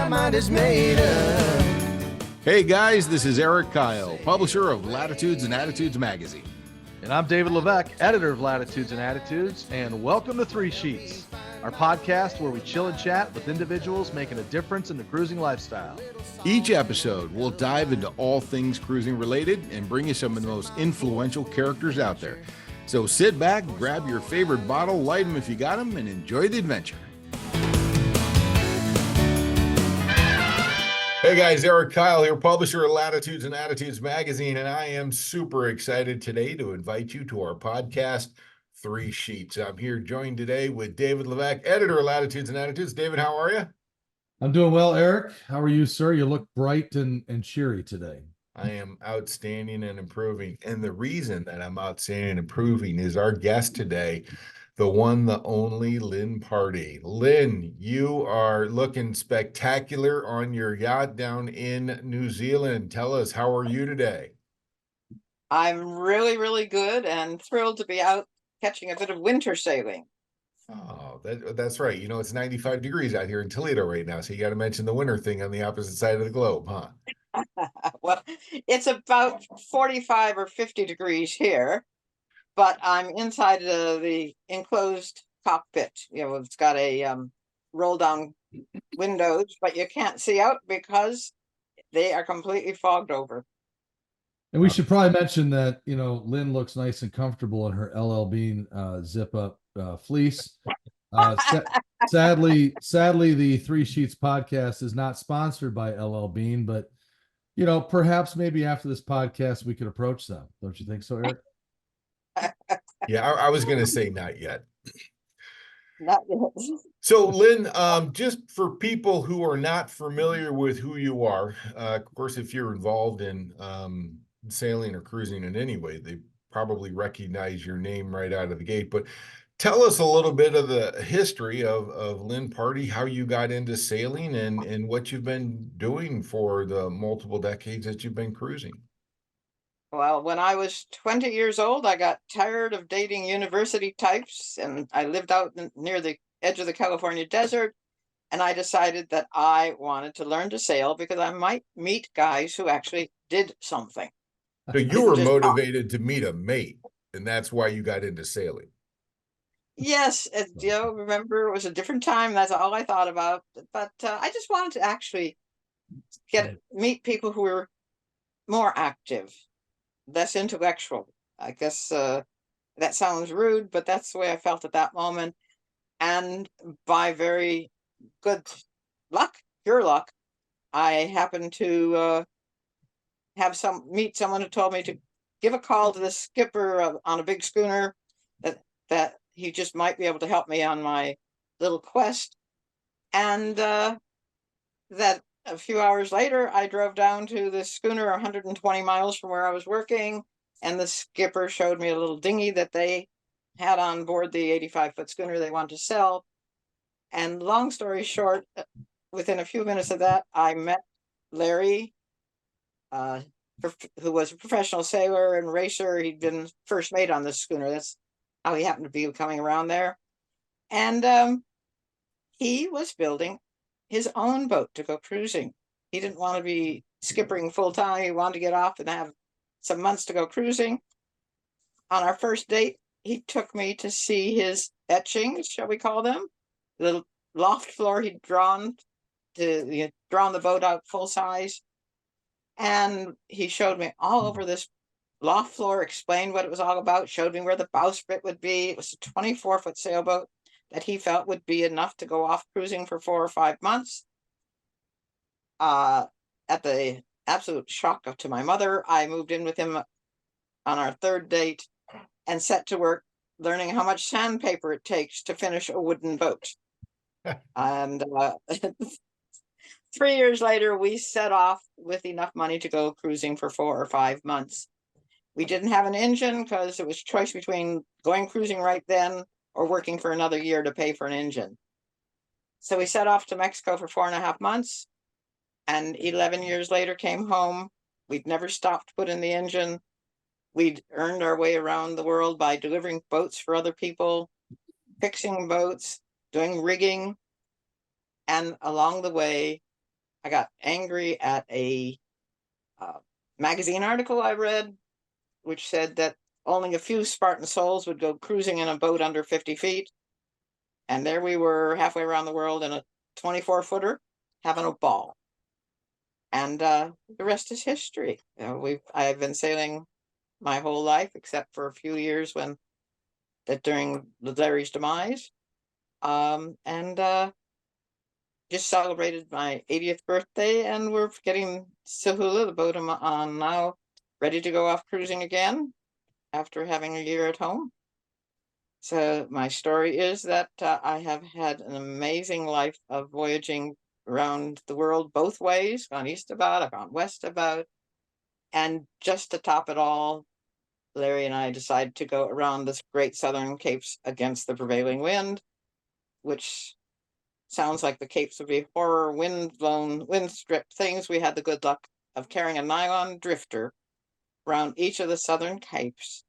my mind is made up. Hey guys, this is Eric Kyle, publisher of Latitudes and Attitudes magazine. And I'm David Levesque, editor of Latitudes and Attitudes, and welcome to Three Sheets, our podcast where we chill and chat with individuals making a difference in the cruising lifestyle. Each episode, we'll dive into all things cruising related and bring you some of the most influential characters out there. So sit back, grab your favorite bottle, light them if you got them, and enjoy the adventure. Hey guys, Eric Kyle here, publisher of Latitudes and Attitudes magazine, and I am super excited today to invite you to our podcast, Three Sheets. I'm here joined today with David Levesque, editor of Latitudes and Attitudes. David, how are you? I'm doing well, Eric. How are you, sir? You look bright and cheery today. I am outstanding and improving, and the reason that I'm outstanding and improving is our guest today, the one, the only Lin Pardey. Lin, you are looking spectacular on your yacht down in New Zealand. Tell us, how are you today? I'm really, really good and thrilled to be out catching a bit of winter sailing. Oh, that's right. You know, it's 95 degrees out here in Toledo right now, so you got to mention the winter thing on the opposite side of the globe, huh? Well, it's about 45 or 50 degrees here. But I'm inside the enclosed cockpit. You know, it's got a roll down windows, but you can't see out because they are completely fogged over. And we should probably mention that, you know, Lynn looks nice and comfortable in her LL Bean zip up fleece. Sadly, the Three Sheets podcast is not sponsored by LL Bean, but, you know, perhaps maybe after this podcast, we could approach them. Don't you think so, Eric? Yeah, I was going to say not yet. Not yet. So, Lin, just for people who are not familiar with who you are, of course, if you're involved in sailing or cruising in any way, they probably recognize your name right out of the gate. But tell us a little bit of the history of Lin Pardey, how you got into sailing and what you've been doing for the multiple decades that you've been cruising. Well, when I was 20 years old, I got tired of dating university types, and I lived out near the edge of the California desert. And I decided that I wanted to learn to sail because I might meet guys who actually did something. So you were motivated to meet a mate, and that's why you got into sailing. Yes, you know, remember, it was a different time. That's all I thought about. But I just wanted to actually meet people who were more active, less intellectual. I guess that sounds rude, but that's the way I felt at that moment. And by very good luck, pure luck, I happened to meet someone who told me to give a call to the skipper on a big schooner that he just might be able to help me on my little quest. And that a few hours later, I drove down to the schooner 120 miles from where I was working, and the skipper showed me a little dinghy that they had on board the 85-foot schooner they wanted to sell. And long story short, within a few minutes of that, I met Larry, who was a professional sailor and racer. He'd been first mate on this schooner. That's how he happened to be coming around there. And he was building his own boat to go cruising. He didn't want to be skippering full time. He wanted to get off and have some months to go cruising. On our first date, he took me to see his etchings, shall we call them? The loft floor he'd drawn the boat out full size. And he showed me all over this loft floor, explained what it was all about, showed me where the bowsprit would be. It was a 24-foot sailboat that he felt would be enough to go off cruising for 4 or 5 months. At the absolute shock to my mother, I moved in with him on our third date and set to work learning how much sandpaper it takes to finish a wooden boat. And 3 years later, we set off with enough money to go cruising for 4 or 5 months. We didn't have an engine because it was a choice between going cruising right then or working for another year to pay for an engine. So we set off to Mexico for 4.5 months, and 11 years later came home. We'd never stopped putting the engine. We'd earned our way around the world by delivering boats for other people, fixing boats, doing rigging. And along the way, I got angry at a magazine article I read, which said that only a few Spartan souls would go cruising in a boat under 50 feet. And there we were halfway around the world in a 24-footer having a ball. And the rest is history. You know, I've been sailing my whole life, except for a few years during Larry's demise. And just celebrated my 80th birthday, and we're getting Sahula, the boat I'm on now, ready to go off cruising again after having a year at home. So my story is that I have had an amazing life of voyaging around the world both ways, gone east about, I've gone west about, and just to top it all, Larry and I decided to go around the Great Southern Capes against the prevailing wind, which sounds like the Capes would be horror, wind-blown, wind-stripped things. We had the good luck of carrying a nylon drifter around each of the Southern Capes,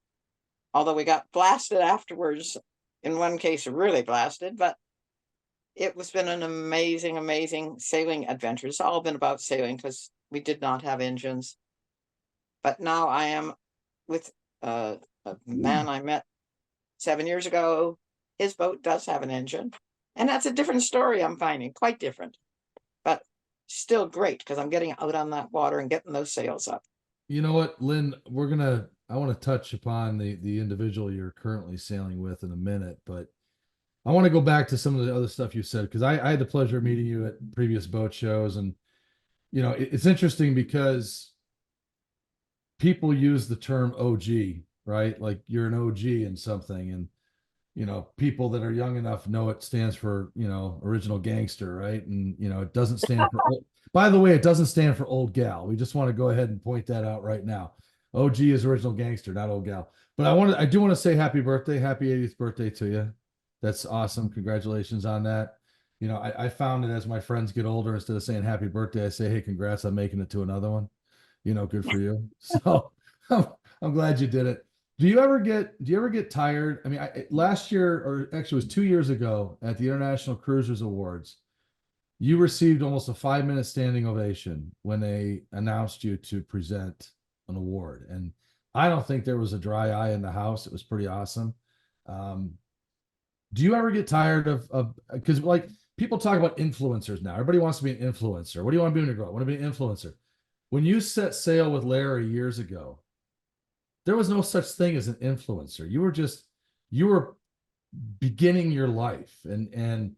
although we got blasted afterwards, in one case really blasted, but it was been an amazing, amazing sailing adventure. It's all been about sailing because we did not have engines. But now I am with a man I met 7 years ago. His boat does have an engine. And that's a different story, I'm finding, quite different, but still great because I'm getting out on that water and getting those sails up. You know what, Lynn, I want to touch upon the individual you're currently sailing with in a minute, but I want to go back to some of the other stuff you said, because I had the pleasure of meeting you at previous boat shows. And, you know, it's interesting because people use the term OG, right? Like you're an OG in something. And, you know, people that are young enough know it stands for, you know, original gangster, right? And, you know, it doesn't stand for, by the way, it doesn't stand for old gal. We just want to go ahead and point that out right now. OG is original gangster, not old gal. But I do want to say happy birthday, happy 80th birthday to you. That's awesome. Congratulations on that. You know, I found that as my friends get older, instead of saying happy birthday, I say, hey, congrats on making it to another one. You know, good for you. So I'm glad you did it. Do you ever get tired? I mean, last year, or actually it was 2 years ago at the International Cruisers Awards, you received almost a 5-minute standing ovation when they announced you to present an award. And I don't think there was a dry eye in the house. It was pretty awesome. Do you ever get tired of, because like people talk about influencers now. Everybody wants to be an influencer. What do you want to be when you grow up? I want to be an influencer. When you set sail with Larry years ago, there was no such thing as an influencer. You were beginning your life and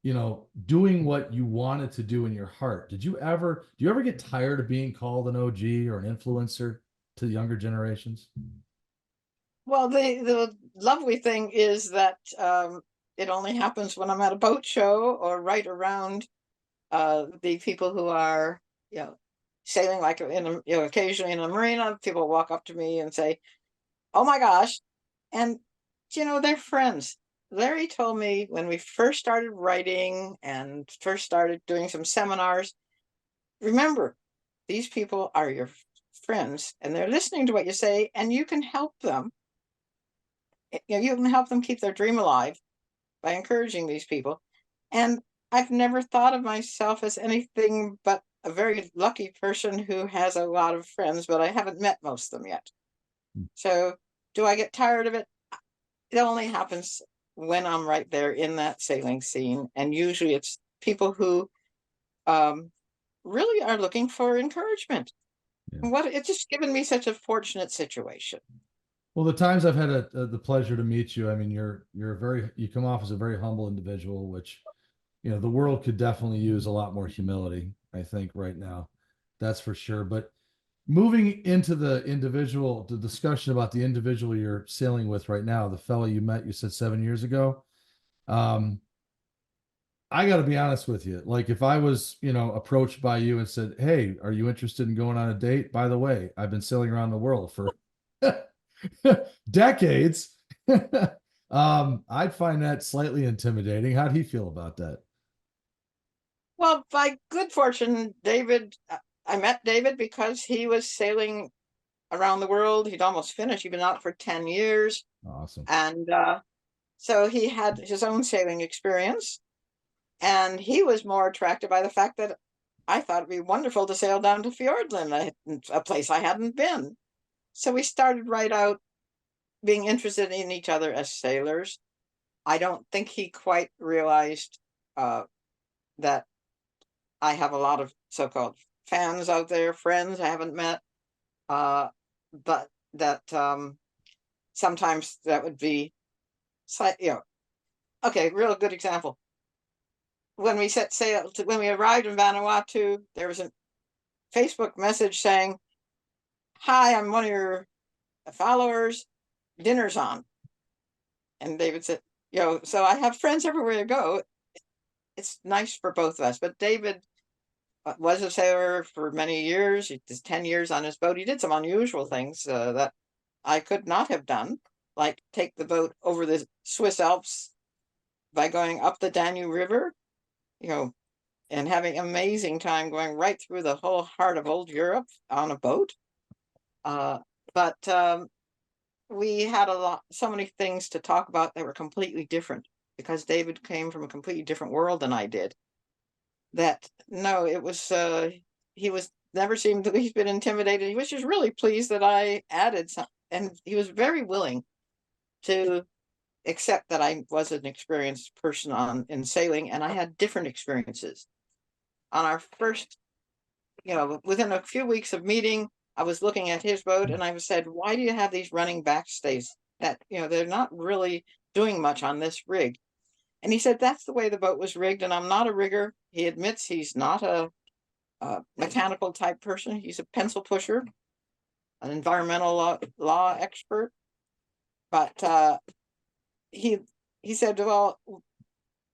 you know, doing what you wanted to do in your heart. Do you ever get tired of being called an OG or an influencer to the younger generations? Well, the lovely thing is that it only happens when I'm at a boat show or right around the people who are, you know, sailing, like occasionally in a marina. People walk up to me and say, oh my gosh. And, you know, they're friends. Larry told me when we first started writing and first started doing some seminars, remember, these people are your friends and they're listening to what you say, and you can help them. You know, you can help them keep their dream alive by encouraging these people. And I've never thought of myself as anything but a very lucky person who has a lot of friends, but I haven't met most of them yet. So do I get tired of it? It only happens when I'm right there in that sailing scene. And usually it's people who really are looking for encouragement. Yeah. It's just given me such a fortunate situation. Well, the times I've had the pleasure to meet you, I mean, you come off as a very humble individual, which, you know, the world could definitely use a lot more humility, I think, right now. That's for sure. But moving into the discussion about the individual you're sailing with right now, the fellow you met, you said 7 years ago. I got to be honest with you. Like if I was, you know, approached by you and said, hey, are you interested in going on a date? By the way, I've been sailing around the world for decades. I'd find that slightly intimidating. How'd he feel about that? Well, by good fortune, David, I met David because he was sailing around the world. He'd almost finished. He'd been out for 10 years. Awesome. And so he had his own sailing experience. And he was more attracted by the fact that I thought it'd be wonderful to sail down to Fjordland, a place I hadn't been. So we started right out being interested in each other as sailors. I don't think he quite realized that I have a lot of so-called fans out there, friends I haven't met, but that sometimes that would be, okay, real good example. When we set sail, when we arrived in Vanuatu, there was a Facebook message saying, "Hi, I'm one of your followers. Dinner's on." And David said, so I have friends everywhere I go. It's nice for both of us. But David was a sailor for many years. He did 10 years on his boat. He did some unusual things that I could not have done, like take the boat over the Swiss Alps by going up the Danube River, and having amazing time going right through the whole heart of old Europe on a boat. But we had so many things to talk about that were completely different, because David came from a completely different world than I did. That no, it was he was never seemed to he's been intimidated. He was just really pleased that I added some, and he was very willing to accept that I was an experienced person in sailing, and I had different experiences. On our first, within a few weeks of meeting, I was looking at his boat and I said, "Why do you have these running backstays that, they're not really doing much on this rig?" And he said, "That's the way the boat was rigged, and I'm not a rigger." He admits he's not a mechanical type person. He's a pencil pusher, an environmental law expert. But he said, "Well,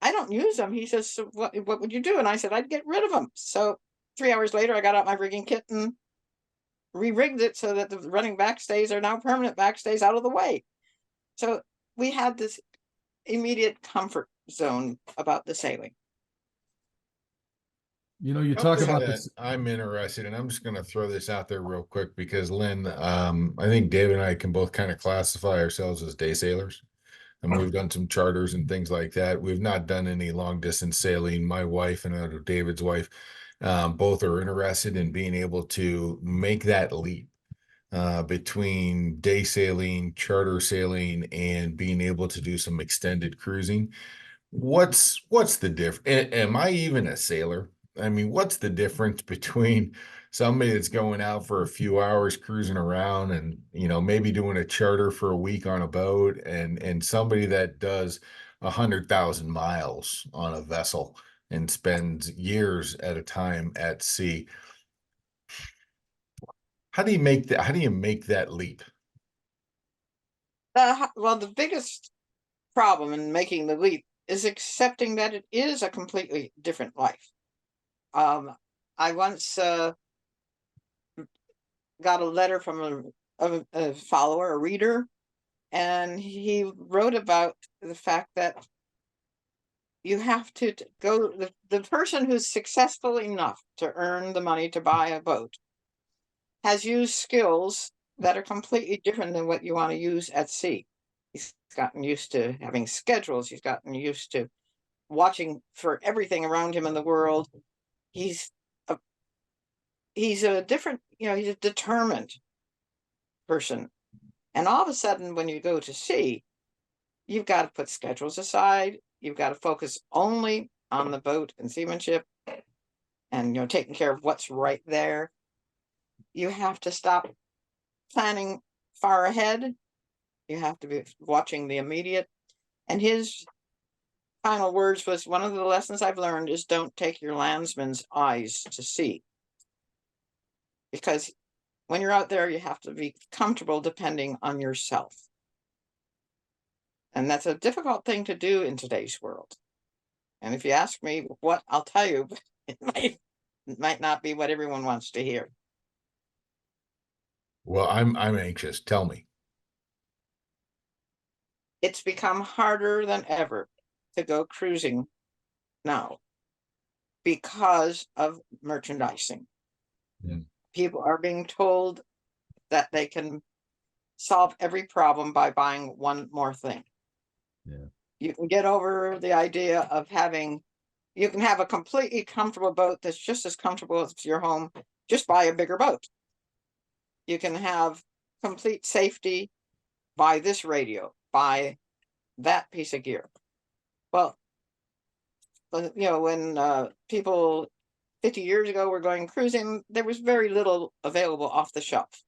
I don't use them." He says, "So what would you do?" And I said, "I'd get rid of them." So 3 hours later, I got out my rigging kit and re-rigged it so that the running backstays are now permanent backstays out of the way. So we had this immediate comfort zone about the sailing. You talk about this. I'm interested, and I'm just going to throw this out there real quick because Lynn, I think David and I can both kind of classify ourselves as day sailors. And we've done some charters and things like that. We've not done any long distance sailing. My wife and David's wife, both are interested in being able to make that leap between day sailing, charter sailing, and being able to do some extended cruising. What's the difference? Am I even a sailor? I mean, what's the difference between somebody that's going out for a few hours cruising around and, maybe doing a charter for a week on a boat and somebody that does 100,000 miles on a vessel and spends years at a time at sea? How do you make that? How do you make that leap? Well, the biggest problem in making the leap is accepting that it is a completely different life. I once got a letter from a follower, a reader, and he wrote about the fact that you have to go, the person who's successful enough to earn the money to buy a boat has used skills that are completely different than what you want to use at sea. He's gotten used to having schedules. He's gotten used to watching for everything around him in the world. He's a different, he's a determined person. And all of a sudden, when you go to sea, you've got to put schedules aside. You've got to focus only on the boat and seamanship and, taking care of what's right there. You have to stop planning far ahead. You have to be watching the immediate. And his final words was, "One of the lessons I've learned is don't take your landsman's eyes to sea." Because when you're out there, you have to be comfortable depending on yourself. And that's a difficult thing to do in today's world. And if you ask me what, I'll tell you, it might not be what everyone wants to hear. Well, I'm anxious. Tell me. It's become harder than ever to go cruising now because of merchandising. Yeah. People are being told that they can solve every problem by buying one more thing. Yeah. You can get over the idea of having, You can have a completely comfortable boat that's just as comfortable as your home. Just buy a bigger boat. You can have complete safety. Buy this radio. Buy that piece of gear. Well, when people 50 years ago were going cruising, there was very little available off the shelf.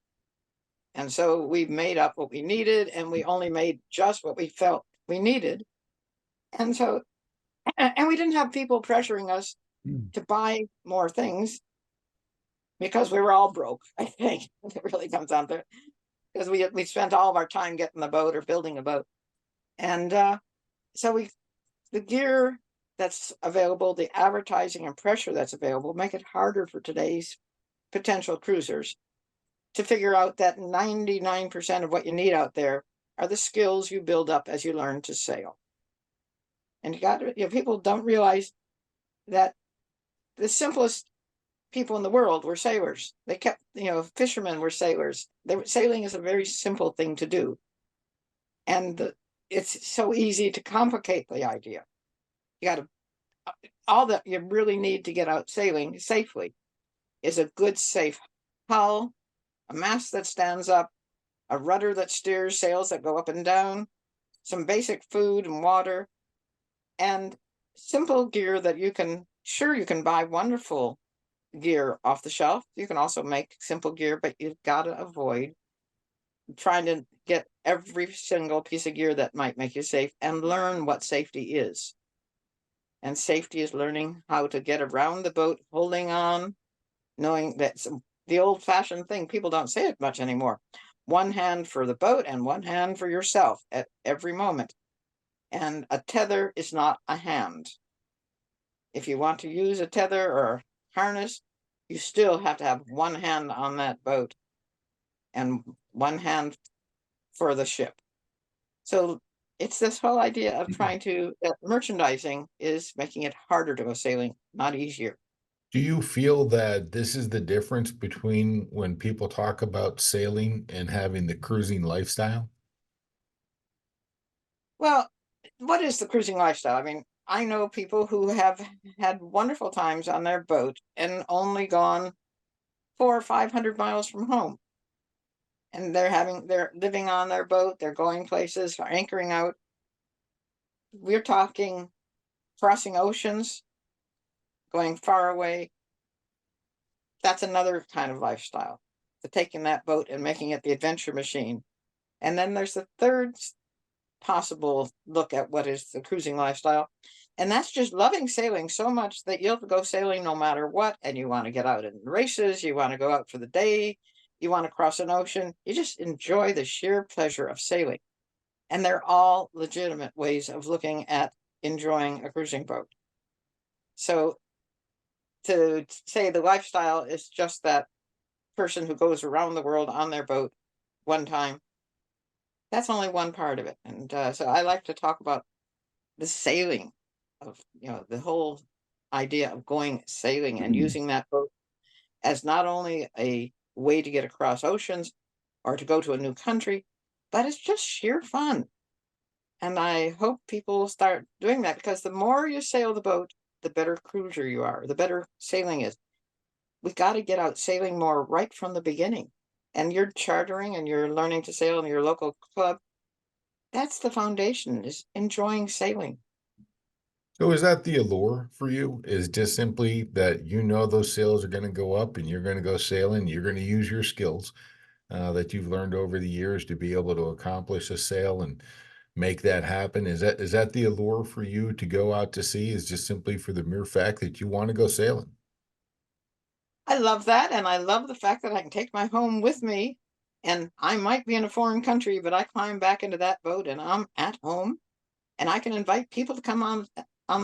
And so we made up what we needed, and we only made just what we felt we needed. And so, and we didn't have people pressuring us to buy more things because we were all broke, I think. It really comes down to it. Because we spent all of our time getting the boat or building a boat. And so the gear that's available, the advertising and pressure that's available, make it harder for today's potential cruisers to figure out that 99% of what you need out there are the skills you build up as you learn to sail. And people don't realize that the simplest people in the world were sailors. They kept, fishermen were sailors. Sailing is a very simple thing to do. And it's so easy to complicate the idea. All that you really need to get out sailing safely is a good, safe hull, a mast that stands up, a rudder that steers, sails that go up and down, some basic food and water, and simple gear that you can buy wonderful gear off the shelf. You can also make simple gear, but you've got to avoid trying to get every single piece of gear that might make you safe, and learn what safety is. And safety is learning how to get around the boat, holding on, knowing that's the old-fashioned thing. People don't say it much anymore. One hand for the boat and one hand for yourself at every moment. And a tether is not a hand. If you want to use a tether or harness, you still have to have one hand on that boat and one hand for the ship. So it's this whole idea of trying to, merchandising is making it harder to go sailing, not easier. Do you feel that this is the difference between when people talk about sailing and having the cruising lifestyle? Well, what is the cruising lifestyle? I mean, I know people who have had wonderful times on their boat and only gone 400 or 500 miles from home. And they're living on their boat, they're going places, anchoring out. We're talking crossing oceans, going far away. That's another kind of lifestyle, taking that boat and making it the adventure machine. And then there's the third possible look at what is the cruising lifestyle. And that's just loving sailing so much that you'll go sailing no matter what. And you want to get out in races, you want to go out for the day, you want to cross an ocean. You just enjoy the sheer pleasure of sailing. And they're all legitimate ways of looking at enjoying a cruising boat. So to say the lifestyle is just that person who goes around the world on their boat one time, that's only one part of it. And so I like to talk about the sailing of, the whole idea of going sailing and using that boat as not only a way to get across oceans or to go to a new country, but it's just sheer fun. And I hope people will start doing that, because the more you sail the boat, the better cruiser you are, the better sailing is. We've got to get out sailing more right from the beginning. And you're chartering and you're learning to sail in your local club. That's the foundation, is enjoying sailing. So is that the allure for you? Is just simply that those sails are going to go up and you're going to go sailing, you're going to use your skills that you've learned over the years to be able to accomplish a sail and make that happen? Is that the allure for you to go out to sea, is just simply for the mere fact that you want to go sailing? I love that. And I love the fact that I can take my home with me. And I might be in a foreign country, but I climb back into that boat and I'm at home. And I can invite people to come on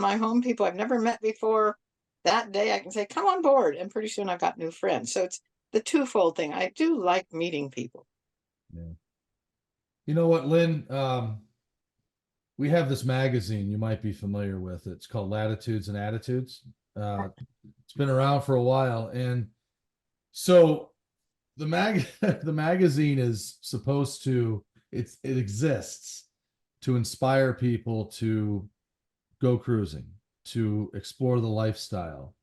my home, people I've never met before. That day I can say, come on board. And pretty soon I've got new friends. So it's the twofold thing. I do like meeting people. Yeah. You know what, Lynn? We have this magazine you might be familiar with. It's called Latitudes and Attitudes. It's been around for a while. And so the magazine is supposed to, it exists to inspire people to go cruising, to explore the lifestyle.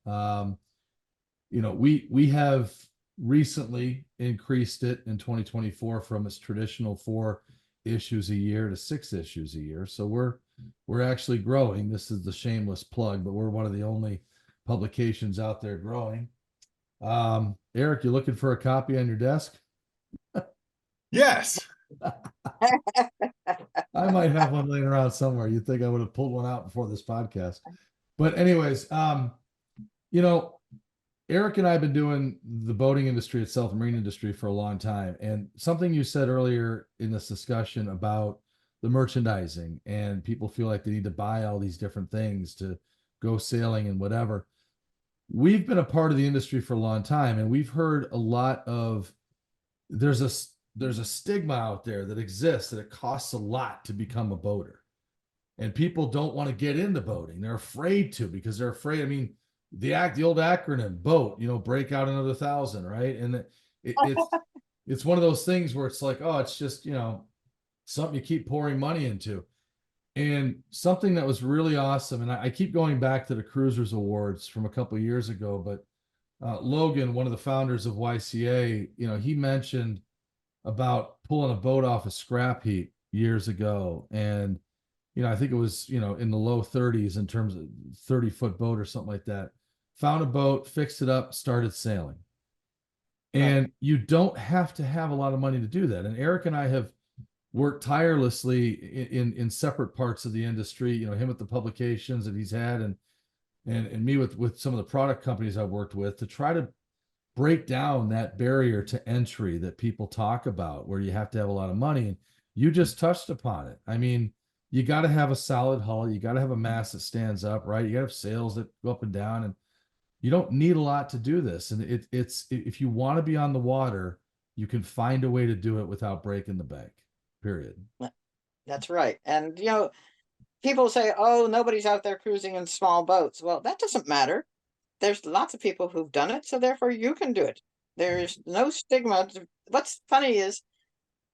We have recently increased it in 2024 from its traditional 4 issues a year to 6 issues a year. So we're actually growing. This is the shameless plug, but we're one of the only publications out there growing. Erik, you looking for a copy on your desk? Yes. I might have one laying around somewhere. You'd think I would have pulled one out before this podcast. But anyways, Erik and I have been doing the boating industry itself, the marine industry, for a long time. And something you said earlier in this discussion about the merchandising, and people feel like they need to buy all these different things to go sailing and whatever. We've been a part of the industry for a long time, and we've heard a lot of there's a stigma out there that exists that it costs a lot to become a boater. And people don't want to get into boating. They're afraid to, because they're afraid. I mean, the old acronym BOAT, break out another 1,000, right? And it's one of those things where it's like, oh, it's just, something you keep pouring money into. And something that was really awesome, and I keep going back to the Cruisers Awards from a couple of years ago, but Logan, one of the founders of YCA, he mentioned about pulling a boat off a scrap heap years ago. And, I think it was, in the low 30s in terms of 30-foot boat or something like that. Found a boat, fixed it up, started sailing. And you don't have to have a lot of money to do that. And Erik and I have worked tirelessly in separate parts of the industry, him with the publications that he's had, and me with some of the product companies I've worked with, to try to break down that barrier to entry that people talk about, where you have to have a lot of money. And you just touched upon it. I mean, you got to have a solid hull. You got to have a mast that stands up, right? You got to have sails that go up and down, and you don't need a lot to do this. And it's if you want to be on the water, you can find a way to do it without breaking the bank, period. That's right. And, people say, oh, nobody's out there cruising in small boats. Well, that doesn't matter. There's lots of people who've done it, so therefore you can do it. There's no stigma. What's funny is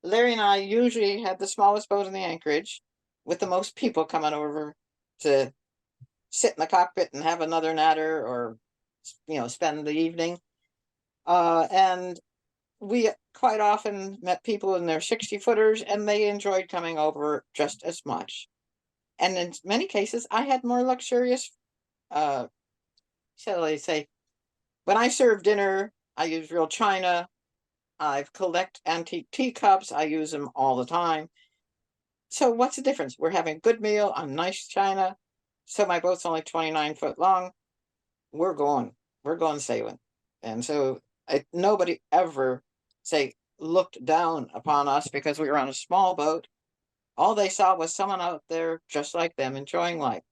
Larry and I usually had the smallest boat in the anchorage, with the most people coming over to sit in the cockpit and have another natter, or spend the evening. And we quite often met people in their 60-footers, and they enjoyed coming over just as much. And in many cases, I had more luxurious, shall I say, when I serve dinner, I use real china. I collect antique teacups. I use them all the time. So what's the difference? We're having a good meal on nice china. So my boat's only 29 foot long. We're going sailing. And so nobody ever looked down upon us because we were on a small boat. All they saw was someone out there just like them, enjoying life.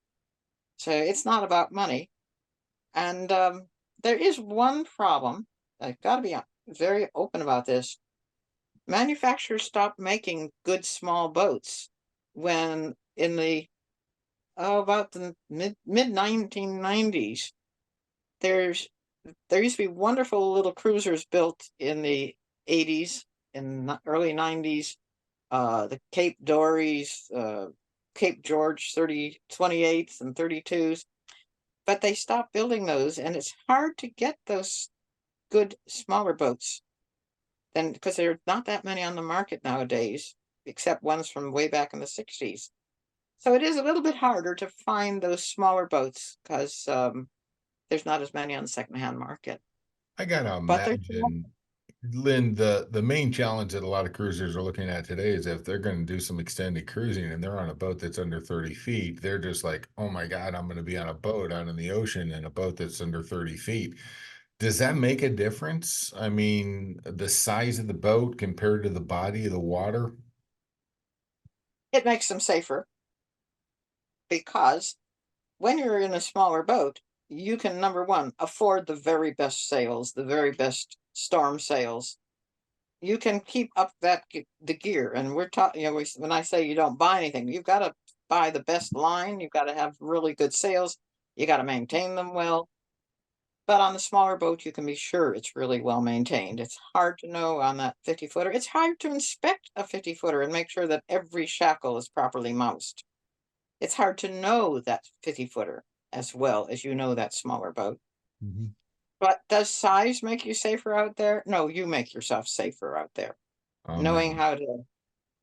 So it's not about money. And there is one problem. I've got to be very open about this. Manufacturers stopped making good small boats when in the about the mid 1990s. There used to be wonderful little cruisers built in the 80s and early 90s. The Cape Dories, Cape George 28s and 32s, but they stopped building those, and it's hard to get those good smaller boats then, because there are not that many on the market nowadays, except ones from way back in the 60s. So it is a little bit harder to find those smaller boats because there's not as many on the secondhand market. I gotta But imagine, Lynn, the main challenge that a lot of cruisers are looking at today is if they're going to do some extended cruising and they're on a boat that's under 30 feet, they're just like, oh my God, I'm going to be on a boat out in the ocean in a boat that's under 30 feet. Does that make a difference? I mean, the size of the boat compared to the body of the water? it makes them safer because when you're in a smaller boat, you can, number one, afford the very best sails, the very best storm sails. You can keep up the gear. And we're talking, when I say you don't buy anything, you've got to buy the best line. You've got to have really good sails. You got to maintain them well. But on the smaller boat, you can be sure it's really well maintained. It's hard to know on that 50-footer. It's hard to inspect a 50-footer and make sure that every shackle is properly moused. It's hard to know that 50-footer. as well as that smaller boat. Mhm. But does size make you safer out there? No, you make yourself safer out there. Knowing Amen. how to,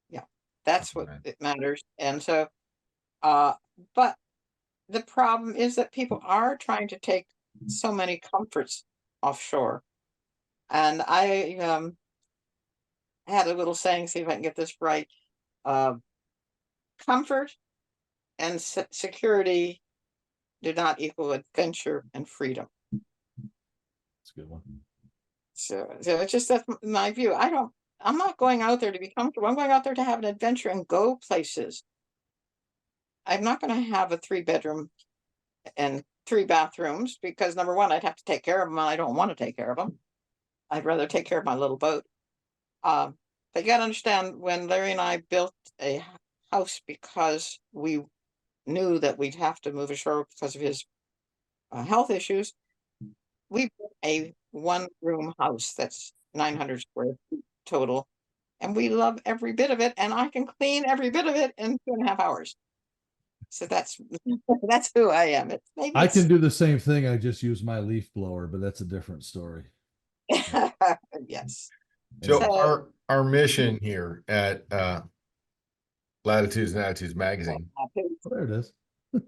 yeah, that's what Amen. it matters. And so, uh, but the problem is that people are trying to take so many comforts offshore. And I had a little saying, see if I can get this right. Uh, Comfort and security do not equal adventure and freedom. That's a good one. So it's just that's my view. I'm not going out there to be comfortable. I'm going out there to have an adventure and go places. I'm not going to have a 3-bedroom and 3 bathrooms because number one, I'd have to take care of them. And I don't want to take care of them. I'd rather take care of my little boat. But you got to understand, when Larry and I built a house because we knew that we'd have to move ashore because of his health issues, we built a 1-room house that's 900 square feet total, and we love every bit of it. And I can clean every bit of it in 2.5 hours. So that's that's who I am. I can do the same thing. I just use my leaf blower, but that's a different story. Yes. So So- our mission here at Latitudes and Attitudes magazine There it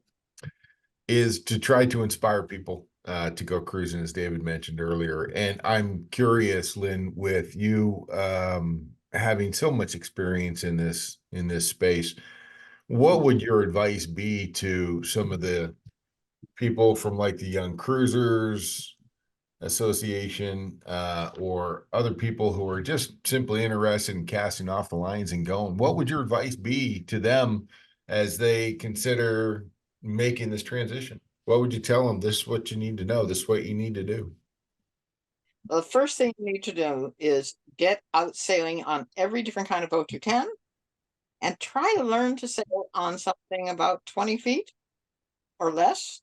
is to try to inspire people to go cruising, as David mentioned earlier. And I'm curious, Lin, with you having so much experience in this space, what would your advice be to some of the people from like the Young Cruisers Association or other people who are just simply interested in casting off the lines and going? What would your advice be to them as they consider making this transition? What would you tell them? This is what you need to know. This is what you need to do. The first thing you need to do is get out sailing on every different kind of boat you can, and try to learn to sail on something about 20 feet or less.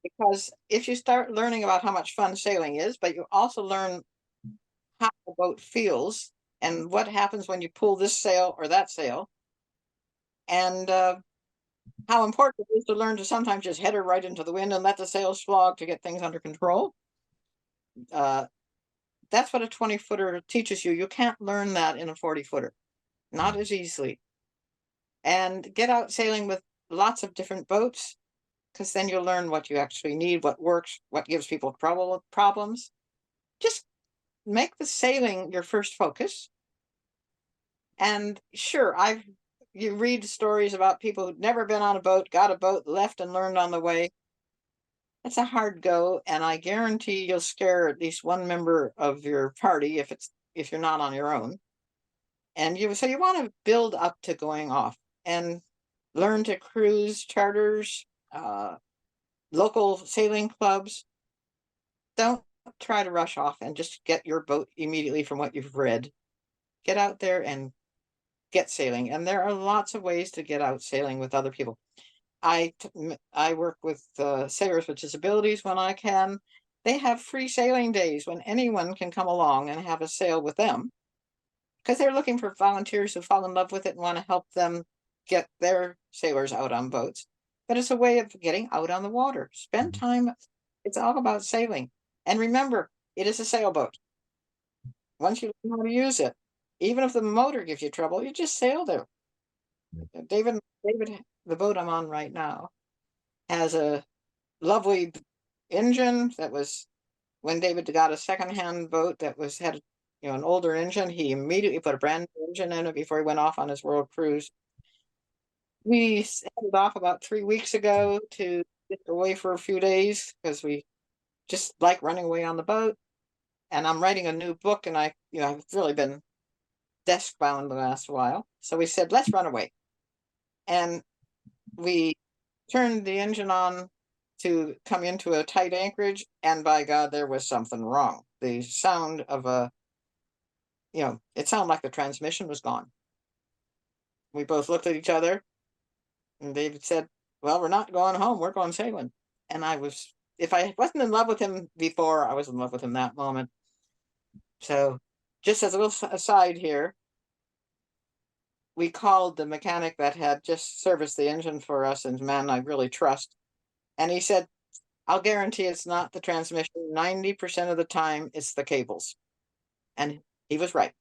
Because if you start learning about how much fun sailing is, but you also learn how the boat feels and what happens when you pull this sail or that sail, and how important it is to learn to sometimes just head her right into the wind and let the sails flog to get things under control. That's what a 20-footer teaches you. You can't learn that in a 40-footer, not as easily. And get out sailing with lots of different boats, because then you'll learn what you actually need, what works, what gives people problems. Just make the sailing your first focus. And sure, you read stories about people who've never been on a boat, got a boat, left and learned on the way. It's a hard go, and I guarantee you'll scare at least one member of your party if you're not on your own. And you want to build up to going off and learn to cruise charters, local sailing clubs. Don't try to rush off and just get your boat immediately from what you've read. Get out there and get sailing. And there are lots of ways to get out sailing with other people. I work with sailors with disabilities when I can. They have free sailing days when anyone can come along and have a sail with them, because they're looking for volunteers who fall in love with it and want to help them get their sailors out on boats. But it's a way of getting out on the water. Spend time. It's all about sailing. And remember, it is a sailboat. Once you learn how to use it, even if the motor gives you trouble, you just sail there. David, the boat I'm on right now, has a lovely engine that was, when David got a secondhand boat that had an older engine, he immediately put a brand new engine in it before he went off on his world cruise. We headed off about 3 weeks ago to get away for a few days because we just like running away on the boat. And I'm writing a new book, and I've really been desk bound the last while. So we said, let's run away. And we turned the engine on to come into a tight anchorage, and by God, there was something wrong. The sound of it sounded like the transmission was gone. We both looked at each other, and David said, well, we're not going home, we're going sailing. And if I wasn't in love with him before, I was in love with him that moment. So just as a little aside here, we called the mechanic that had just serviced the engine for us, and man I really trust. And he said, I'll guarantee it's not the transmission. 90% of the time, it's the cables. And he was right.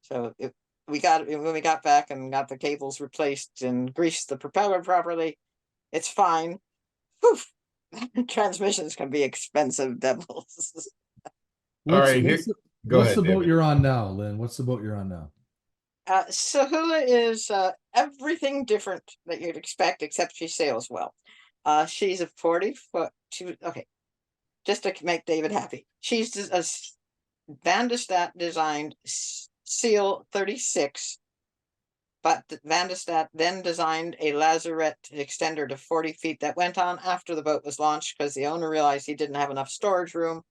So when we got back and got the cables replaced and greased the propeller properly, it's fine. Whew. Transmissions can be expensive devils. All What's, right, what's, here, the, go what's ahead, the boat David. you're on now, Lynn? What's the boat you're on now? Sahula is everything different that you'd expect, except she sails well. She's a 40-foot. Okay, just to make David happy. She's a Van de Stat designed Seal 36, but Van de Stat then designed a lazarette extender to 40 feet that went on after the boat was launched because the owner realized he didn't have enough storage room,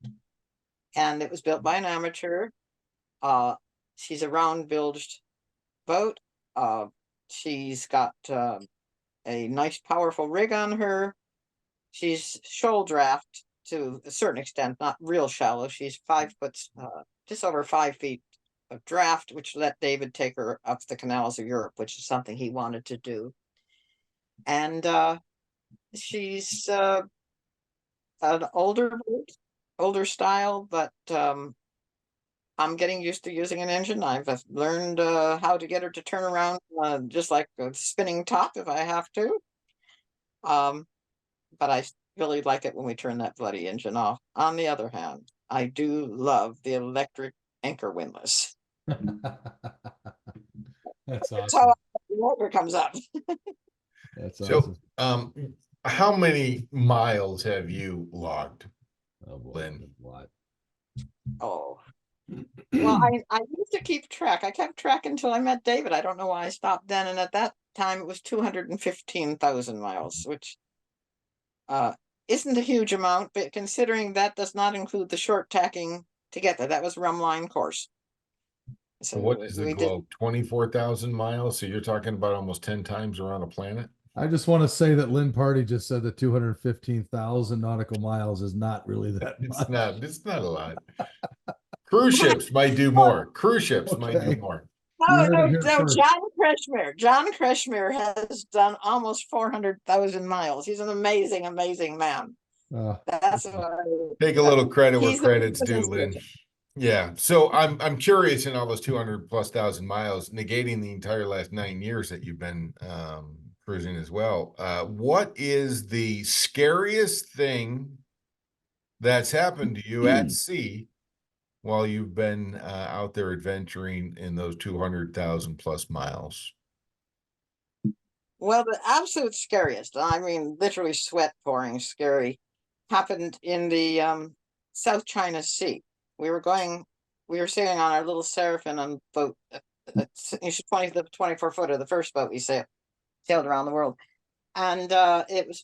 and it was built by an amateur. She's a round-bilged boat. She's got a nice, powerful rig on her. She's shoal draft to a certain extent, not real shallow. She's 5 foot, just over 5 feet of draft, which let David take her up the canals of Europe, which is something he wanted to do. And she's an older style, but I'm getting used to using an engine. I've learned how to get her to turn around just like a spinning top if I have to. But I really like it when we turn that bloody engine off. On the other hand, I do love the electric anchor windlass. That's That's awesome. how the motor comes up. That's So, awesome. how many miles have you logged, Oh boy, Lynn? a lot. Oh, well, I used to keep track. I kept track until I met David. I don't know why I stopped then. And at that time, it was 215,000 miles, which isn't a huge amount, but considering that does not include the short tacking to get there. That was Rumline course. So What is the we did. globe? 24,000 miles. So you're talking about almost 10 times around a planet. I just want to say that Lin Pardey just said that 215,000 nautical miles is not really that much. It's not a lot. Cruise ships might do more. Cruise ships might do Okay. more. You No, heard no, it here no. first. John Kreshmir has done almost 400,000 miles. He's an amazing, amazing man. That's what Take a little credit where he's the credit's due, Lynn. Yeah. So I'm curious, in all those 200,000+ miles, negating the entire last 9 years that you've been cruising as well. What is the scariest thing that's happened to you at sea while you've been out there adventuring in those 200,000+ miles? Well, the absolute scariest, I mean, literally sweat pouring scary, happened in the South China Sea. We were sailing on our little Seraphim on boat. It's 24-footer, the first boat we sailed around the world. And it was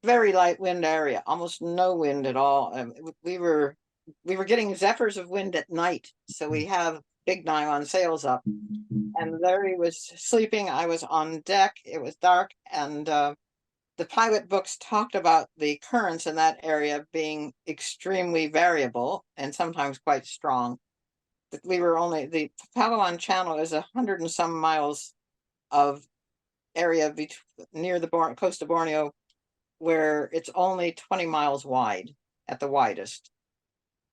very light wind area, almost no wind at all. We were getting zephyrs of wind at night. So we have big nylon sails up. And Larry was sleeping. I was on deck. It was dark. And the pilot books talked about the currents in that area being extremely variable and sometimes quite strong. But the Palawan Channel is 100 and some miles of area near the coast of Borneo, where it's only 20 miles wide at the widest.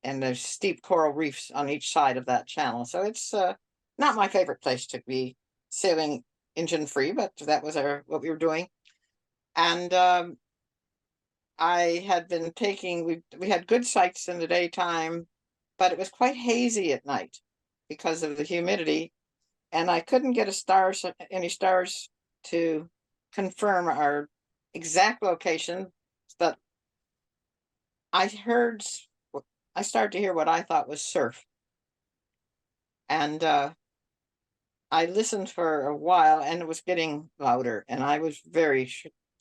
And there's steep coral reefs on each side of that channel. So it's not my favorite place to be sailing engine free, but that was what we were doing. And I had been we had good sights in the daytime, but it was quite hazy at night because of the humidity. And I couldn't get any stars to confirm our exact location, but I started to hear what I thought was surf. And I listened for a while, and it was getting louder, and I was very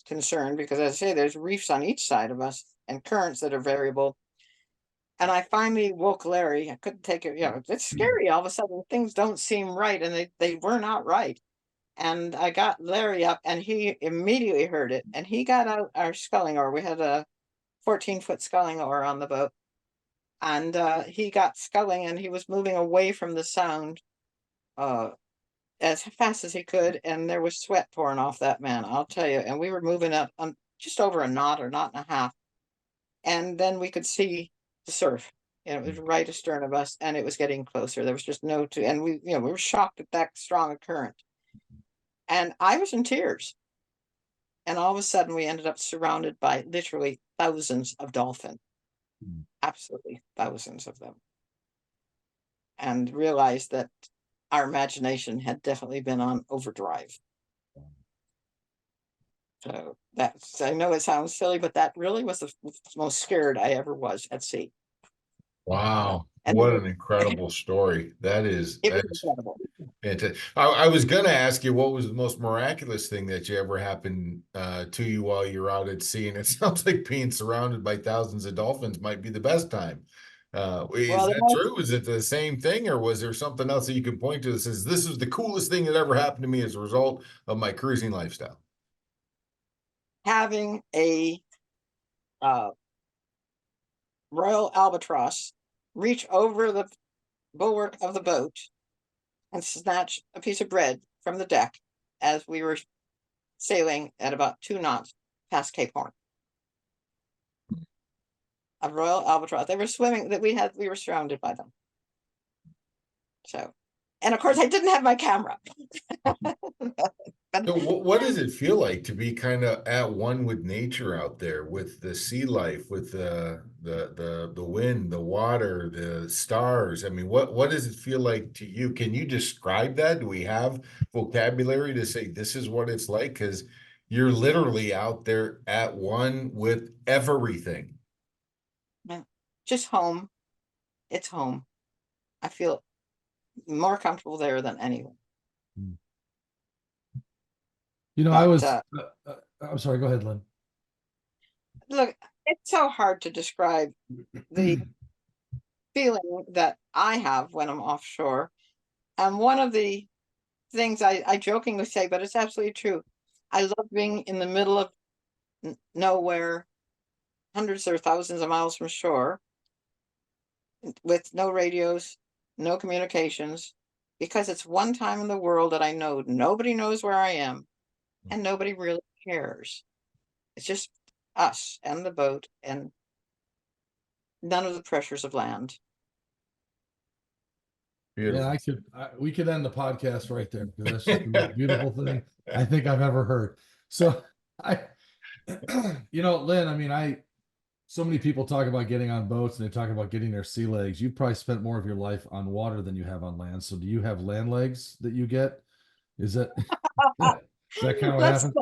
concerned because, as I say, there's reefs on each side of us and currents that are variable. And I finally woke Larry. I couldn't take it. It's scary. All of a sudden, things don't seem right, and they were not right. And I got Larry up, and he immediately heard it, and he got out our sculling oar. We had a 14-foot sculling oar on the boat. And he got sculling, and he was moving away from the sound as fast as he could, and there was sweat pouring off that man, I'll tell you. And we were moving up just over a knot or knot and a half. And then we could see the surf. And it was right astern of us, and it was getting closer. There was just and we were shocked at that strong a current. And I was in tears. And all of a sudden, we ended up surrounded by literally thousands of dolphins, absolutely thousands of them, and realized that our imagination had definitely been on overdrive. So I know it sounds silly, but that really was the most scared I ever was at sea. Wow. And What an incredible story. it was incredible. Fantastic. I was going to ask you what was the most miraculous thing that you ever happened to you while you're out at sea, and it sounds like being surrounded by thousands of dolphins might be the best time. Is that true? Is it the same thing, or was there something else that you can point to that says this is the coolest thing that ever happened to me as a result of my cruising lifestyle? Having a Royal Albatross reach over the bulwark of the boat and snatch a piece of bread from the deck as we were sailing at about 2 knots past Cape Horn. A Royal Albatross. They were swimming, we were surrounded by them. So, and of course I didn't have my camera. So what does it feel like to be kind of at one with nature out there, with the sea life, with the wind, the water, the stars? I mean, what does it feel like to you? Can you describe that? Do we have vocabulary to say this is what it's like? Because you're literally out there at one with everything. Just home. It's home. I feel more comfortable there than anywhere. I'm sorry, go ahead, Lynn. Look, it's so hard to describe the feeling that I have when I'm offshore. And one of the things I jokingly say, but it's absolutely true. I love being in the middle of nowhere, hundreds or thousands of miles from shore, with no radios, no communications, because it's one time in the world that I know nobody knows where I am. And nobody really cares. It's just us and the boat and none of the pressures of land. Beautiful. Yeah, we could end the podcast right there because that's just the most beautiful thing I think I've ever heard. So Lynn, I mean, so many people talk about getting on boats and they talk about getting their sea legs. You've probably spent more of your life on water than you have on land. So do you have land legs that you get? Is that kind of what happens?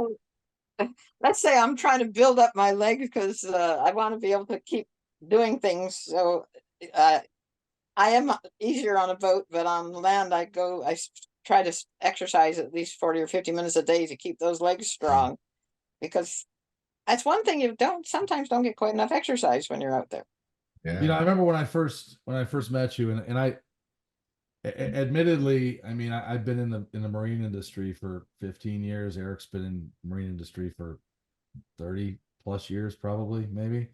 Let's say I'm trying to build up my legs because I want to be able to keep doing things. So I am easier on a boat, but on land I try to exercise at least 40 or 50 minutes a day to keep those legs strong, because that's one thing you sometimes don't get quite enough exercise when you're out there. Yeah. I remember when I first met you, and I admittedly, I mean, I've been in the marine industry for 15 years. Erik's been in the marine industry for 30 plus years, probably, maybe.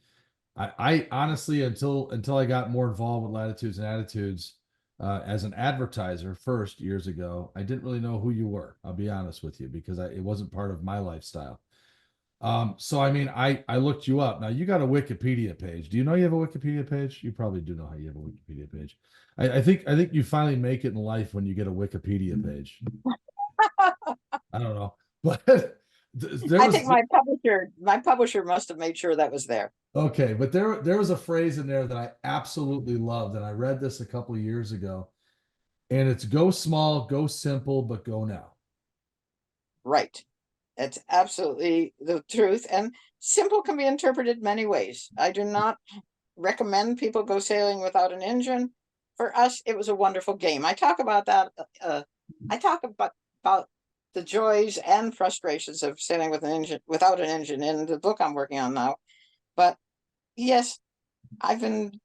I honestly, until I got more involved with Latitudes and Attitudes as an advertiser first years ago, I didn't really know who you were. I'll be honest with you, because it wasn't part of my lifestyle. So I mean, I looked you up. Now you got a Wikipedia page. Do you know you have a Wikipedia page? You probably do know how you have a Wikipedia page. I think you finally make it in life when you get a Wikipedia page. I don't know, but I think my publisher must have made sure that was there. Okay, but there was a phrase in there that I absolutely loved, and I read this a couple of years ago, and it's "Go small, go simple, but go now." Right. It's absolutely the truth, and simple can be interpreted many ways. I do not recommend people go sailing without an engine. For us, it was a wonderful game. I talk about that. I talk about the joys and frustrations of sailing without an engine in the book I'm working on now. But yes, I've been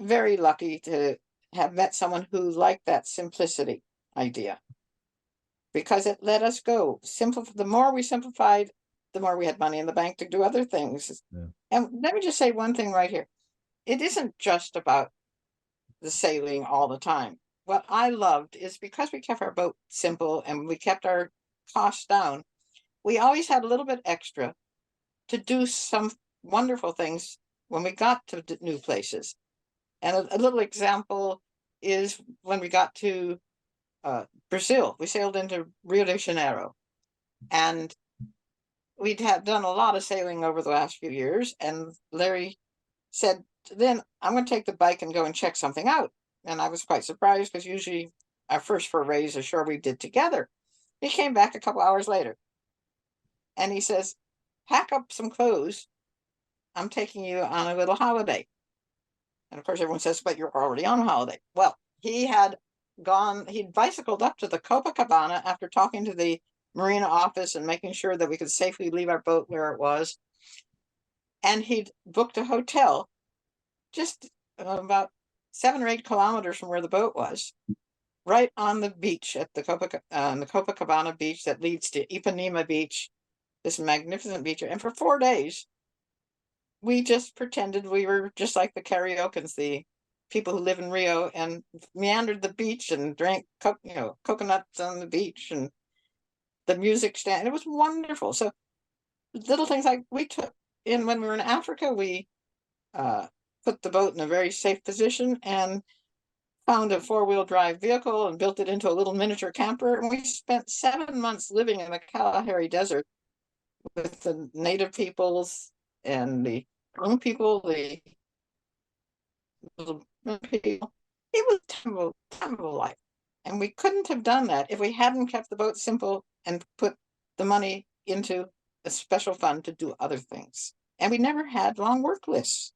very lucky to have met someone who liked that simplicity idea, because it let us go. The more we simplified, the more we had money in the bank to do other things. Yeah. And let me just say one thing right here. It isn't just about the sailing all the time. What I loved is, because we kept our boat simple and we kept our costs down, we always had a little bit extra to do some wonderful things when we got to new places. And a little example is when we got to Brazil. We sailed into Rio de Janeiro, and we'd had done a lot of sailing over the last few years. And Larry said, "Then I'm going to take the bike and go and check something out." And I was quite surprised because usually our first forays ashore we did together. He came back a couple hours later, and he says, "Pack up some clothes. I'm taking you on a little holiday." And of course, everyone says, "But you're already on holiday." Well, he'd bicycled up to the Copacabana after talking to the marina office and making sure that we could safely leave our boat where it was. And he'd booked a hotel just about 7 or 8 kilometers from where the boat was, right on the beach at the Copacabana beach that leads to Ipanema Beach, this magnificent beach. And for 4 days, we just pretended we were just like the Cariocans, the people who live in Rio, and meandered the beach and drank coconuts on the beach and the music stand. It was wonderful. So little things like we took in when we were in Africa, we put the boat in a very safe position and found a 4-wheel drive vehicle and built it into a little miniature camper. And we spent 7 months living in the Kalahari Desert with the native peoples and the young people, the little people. It was a terrible life. And we couldn't have done that if we hadn't kept the boat simple and put the money into a special fund to do other things. And we never had long work lists.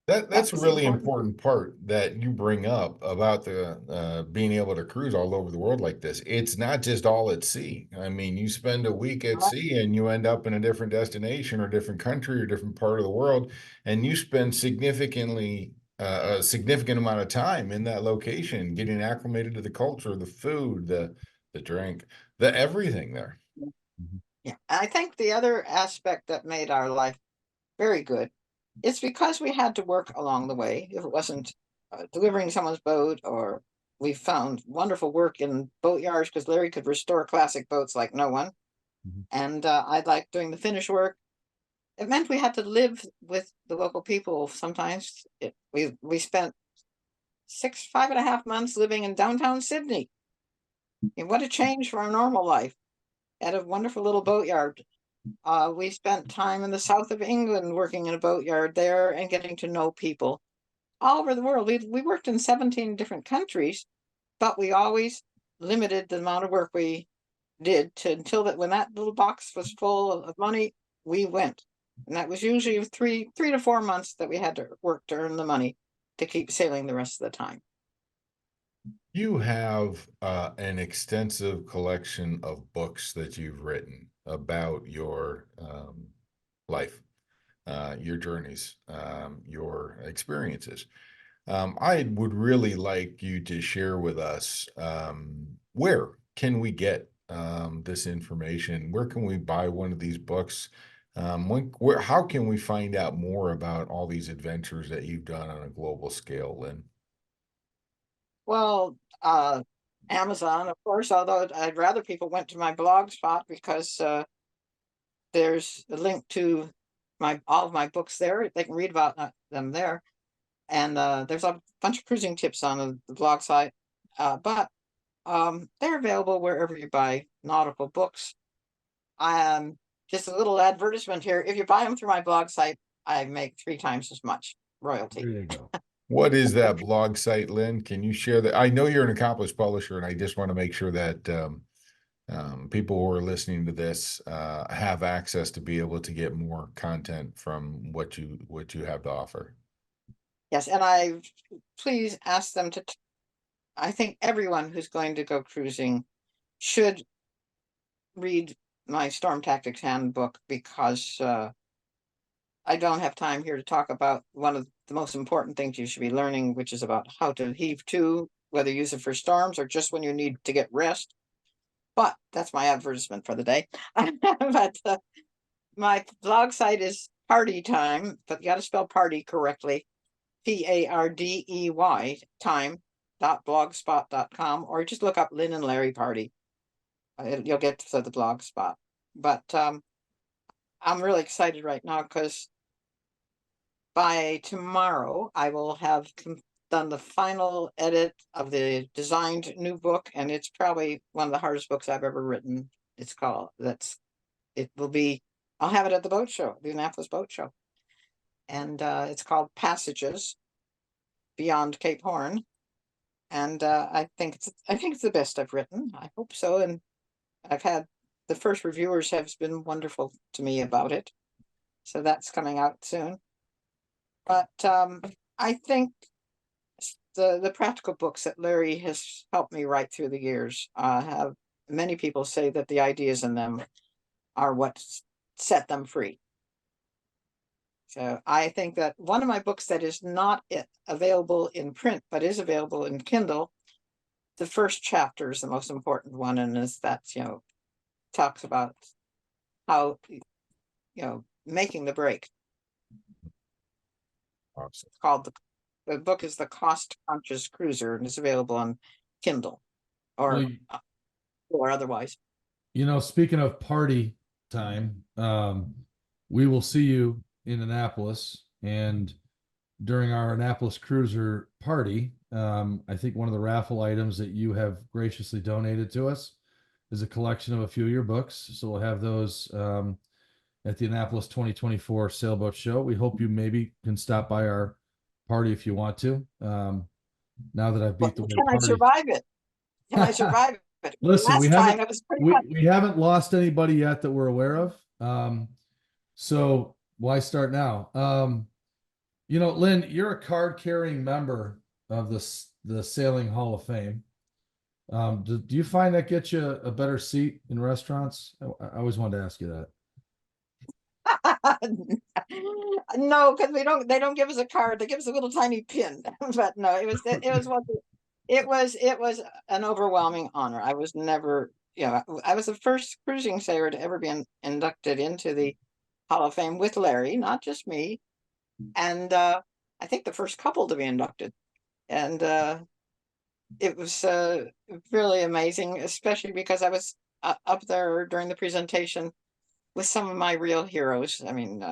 That's a really important part that you bring up about the being able to cruise all over the world like this. It's not just all at sea. I mean, you spend a week at sea and you end up in a different destination or different country or different part of the world, and you spend a significant amount of time in that location, getting acclimated to the culture, the food, the drink, the everything there. Yeah, I think the other aspect that made our life very good, it's because we had to work along the way. If it wasn't delivering someone's boat, or we found wonderful work in boat yards because Larry could restore classic boats like no one. And I liked doing the finish work. It meant we had to live with the local people. Sometimes we spent 5.5 months living in downtown Sydney. And what a change from our normal life. At a wonderful little boatyard. We spent time in the south of England working in a boatyard there and getting to know people all over the world. We worked in 17 different countries, but we always limited the amount of work we did until when that little box was full of money, we went. And that was usually 3 to 4 months that we had to work to earn the money to keep sailing the rest of the time. You have an extensive collection of books that you've written about your life, your journeys, your experiences. I would really like you to share with us where can we get this information? Where can we buy one of these books? How can we find out more about all these adventures that you've done on a global scale, Lynn? Well, Amazon, of course, although I'd rather people went to my blog spot because there's a link to all of my books there. They can read about them there. And there's a bunch of cruising tips on the blog site. But they're available wherever you buy nautical books. Just a little advertisement here. If you buy them through my blog site, I make 3 times as much royalty. There you go. What is that blog site, Lynn? Can you share that? I know you're an accomplished publisher, and I just want to make sure that people who are listening to this have access to be able to get more content from what you have to offer. Yes, and I please ask them to. I think everyone who's going to go cruising should read my Storm Tactics Handbook, because I don't have time here to talk about one of the most important things you should be learning, which is about how to heave to, whether you use it for storms or just when you need to get rest. But that's my advertisement for the day. But my blog site is Pardey Time, but you got to spell Pardey correctly. Pardey time.blogspot.com, or just look up Lin and Larry Pardey. You'll get to the blog spot. But I'm really excited right now because by tomorrow I will have done the final edit of the designed new book, and it's probably one of the hardest books I've ever written. It's called it will be. I'll have it at the boat show, the Annapolis Boat Show, and it's called Passages Beyond Cape Horn, and I think it's the best I've written. I hope so, and I've had the first reviewers have been wonderful to me about it, so that's coming out soon. But I think the practical books that Larry has helped me write through the years have many people say that the ideas in them are what set them free. So I think that one of my books that is not available in print but is available in Kindle, the first chapter is the most important one, and that's talks about how making the break. Awesome. It's called the book is The Cost Conscious Cruiser, and it's available on Kindle or otherwise. Speaking of party time, we will see you in Annapolis, and during our Annapolis Cruiser party, I think one of the raffle items that you have graciously donated to us is a collection of a few of your books. So we'll have those at the Annapolis 2024 Sailboat Show. We hope you maybe can stop by our party if you want to. Now that I've beat the word Can I party. survive it? Can I survive it? Listen, Last time it was pretty fun. we haven't lost anybody yet that we're aware of. So why start now? Lynn, you're a card-carrying member of the Sailing Hall of Fame. Do you find that gets you a better seat in restaurants? I always wanted to ask you that. No, because they don't give us a card. They give us a little tiny pin. But no, it was an overwhelming honor. I was never, I was the first cruising sailor to ever be inducted into the Hall of Fame with Larry, not just me. And I think the first couple to be inducted. And it was really amazing, especially because I was up there during the presentation with some of my real heroes. I mean,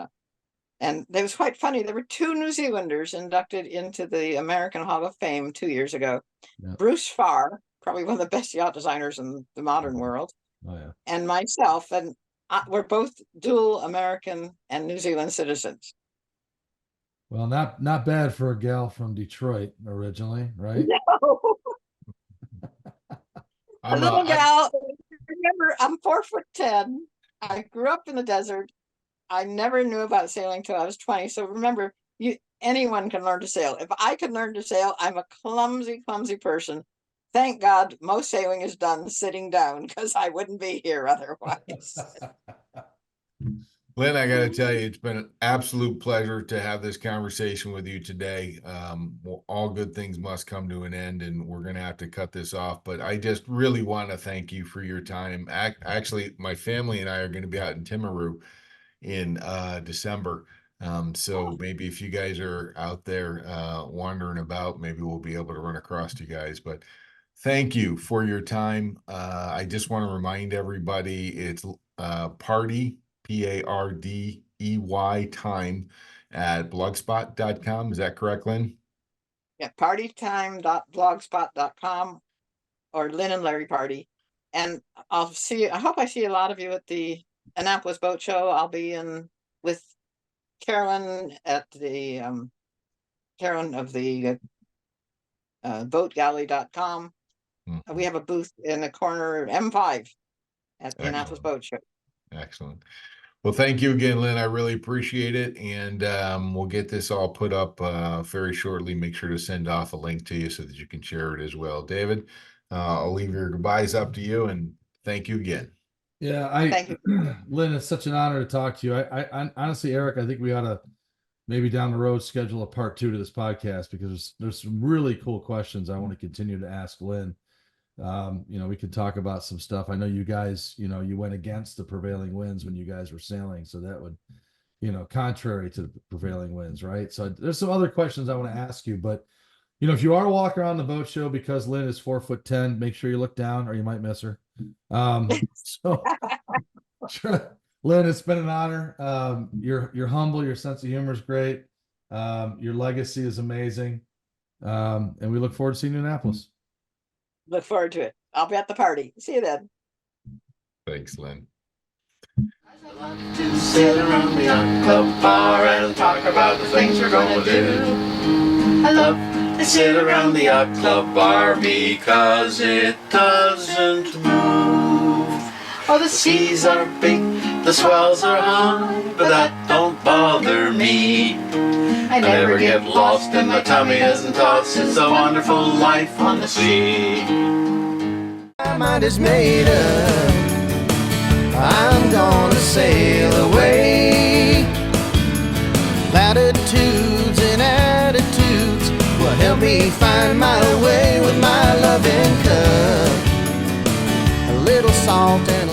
and it was quite funny. There were 2 New Zealanders inducted into the American Hall of Fame 2 years ago. Yeah. Bruce Farr, probably one of the best yacht designers in the modern world, and myself, and we're both dual American and New Zealand citizens. Well, not bad for a gal from Detroit originally, right? No. A little gal. Remember, I'm 4'10". I grew up in the desert. I never knew about sailing till I was 20. So remember, anyone can learn to sail. If I could learn to sail, I'm a clumsy person. Thank God most sailing is done sitting down, because I wouldn't be here otherwise. Lynn, I got to tell you, it's been an absolute pleasure to have this conversation with you today. Well, all good things must come to an end, and we're going to have to cut this off. But I just really want to thank you for your time. Actually, my family and I are going to be out in Timaru in December. So maybe if you guys are out there wandering about, maybe we'll be able to run across you guys. But thank you for your time. I just want to remind everybody it's Pardey, Pardey time at blogspot.com. Is that correct, Lynn? Yeah, partytime.blogspot.com, or Lynn and Larry Pardey. And I hope I see a lot of you at the Annapolis Boat Show. I'll be in with Carolyn at the Carolyn of the boatgalley.com. Mm-hmm. We have a booth in the corner M5 at the Annapolis Boat Show. Excellent. Well, thank you again, Lynn. I really appreciate it. And we'll get this all put up very shortly. Make sure to send off a link to you so that you can share it as well. David, I'll leave your goodbyes up to you, and thank you again. Yeah, thank you. Lynn, it's such an honor to talk to you. I honestly, Eric, I think we ought to maybe down the road schedule a part 2 to this podcast, because there's some really cool questions I want to continue to ask Lynn. We could talk about some stuff. I know you guys, you went against the prevailing winds when you guys were sailing. So that would, contrary to the prevailing winds, right? So there's some other questions I want to ask you, but, if you are walking around the boat show because Lynn is 4'10", make sure you look down or you might miss her. So Lynn, it's been an honor. You're humble. Your sense of humor is great. Your legacy is amazing. And we look forward to seeing you in Annapolis. Look forward to it. I'll be at the party. See you then. Thanks, Lynn. To sit around the yacht club bar and talk about the things we're gonna do. I love to sit around the yacht club bar because it doesn't move. Oh, the seas are big, the swells are high, but that don't bother me. I never get lost and my tummy isn't tossed. It's a wonderful life on the sea. My mind is made up. I'm gonna sail away. Latitudes and attitudes will help me find my way with my loving cup. A little salt and